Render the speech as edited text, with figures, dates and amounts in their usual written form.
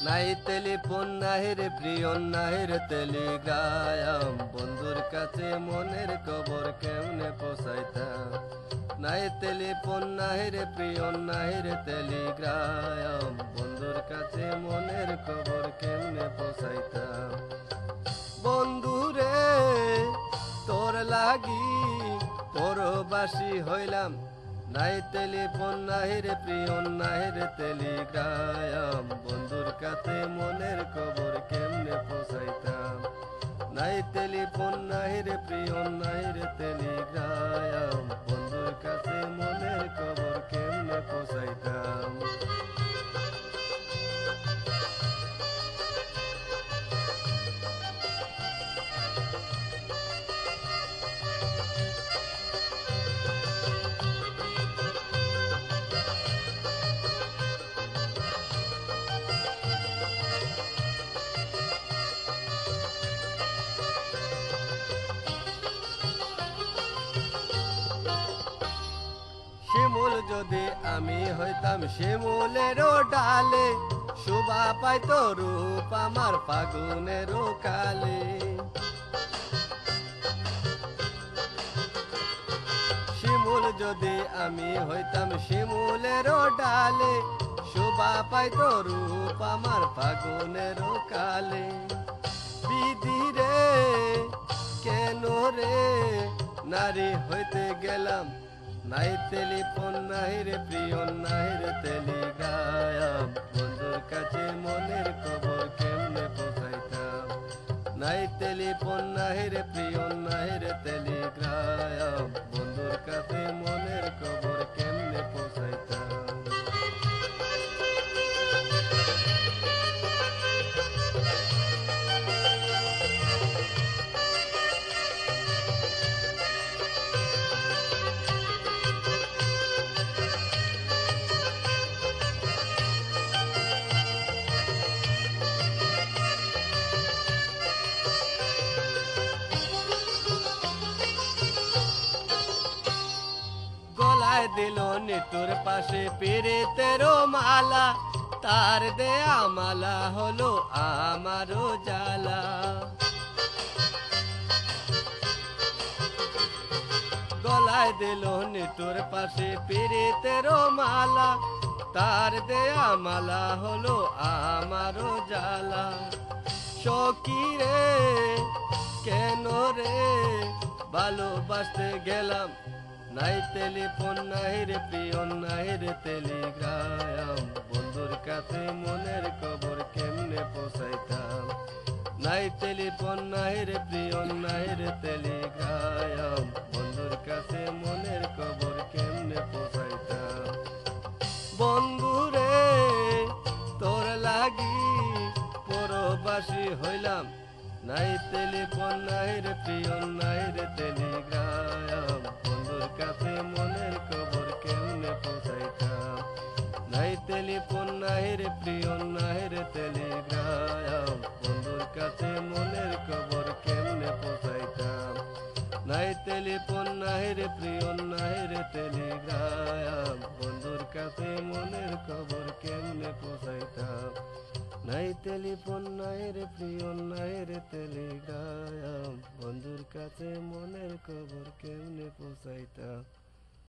নাই টেলিফোন নাই রে প্রিয় নাই রে টেলিগ্রাম, বন্ধুর কাছে মনের খবর কেমনে পৌঁছাইতাম। নাই টেলিফোন নাই রে প্রিয় নাই রে টেলিগ্রাম, বন্ধুর কাছে মনের খবর কেমনে পৌঁছাইতাম। বন্ধু রে তোর লাগি পরবাসী হইলাম, নাই টেলিফোন নাই রে প্রিয় নাই রে টেলিগ্রাম, বন্ধুর কাছে মনের খবর কেমনে পৌঁছাইতাম। নাই টেলিফোন নাই রে প্রিয় নাই রে টেলিগ্রাম, বন্ধুর কাছে মনের খবর কেমনে পৌঁছাইতাম। শিমুল যদি আমি হইতাম শিমুলেরও ডালে, শোভা পাইত রূপ আমার ফাগুনেরও কালে। শিমুল যদি আমি হইতাম শিমুলেরও ডালে, শোভা পাইত রূপ আমার ফাগুনেরও কালে। বিধি রে কেন রে নারী হইতে গেলাম, নাই টেলিফোন নাই রে প্রিয় নাই রে টেলিগ্রাম, বন্ধুর কাছে মনের খবর কেমনে পৌঁছাইতাম। নাই টেলিফোন নাই রে প্রিয় নাই রে টেলিগ্রাম, বন্ধুর কাছে মনের খবর কেমনে পৌঁছাইতাম। গলায় দিল নিতুর পাশে পীড়িতেরও মালা, তার দেয়া মালা হলো আমারও জ্বালা। গলায় দিল নিতুর পাশে পীড়িতেরও মালা, তার দেয়া মালা হলো আমারও জ্বালা। সখী রে কেন রে ভালোবাসতে গেলাম, নাই টেলিফোন নাই রে প্রিয় নাই রে টেলিগ্রাম, বন্ধুর কাছে মনের খবর কেমনে পৌঁছাইতাম। নাই টেলিফোন নাই রে প্রিয় নাই রে টেলিগ্রাম, বন্ধুর কাছে মনের খবর কেমনে পৌঁছাইতাম। বন্ধু রে তোর লাগি পরবাসী হইলাম, নাই টেলিফোন নাই রে প্রিয় নাই রে টেলিগ্রাম, বন্ধুর কাছে মনের খবর কেমনে পৌঁছাইতাম। নাই টেলিফোন নাই রে প্রিয় নাই রে টেলিগ্রাম, বন্ধুর কাছে মনের খবর কেমনে পৌঁছাইতাম। নাই টেলিফোন নাই রে প্রিয় নাই রে টেলিগ্রাম, বন্ধুর কাছে মনের খবর কেমনে পৌঁছাইতাম। নাই টেলিফোন নাই রে প্রিয় নাই রে টেলিগ্রাম, বন্ধুর কাছে মনের খবর কেমনে পৌঁছাইতাম।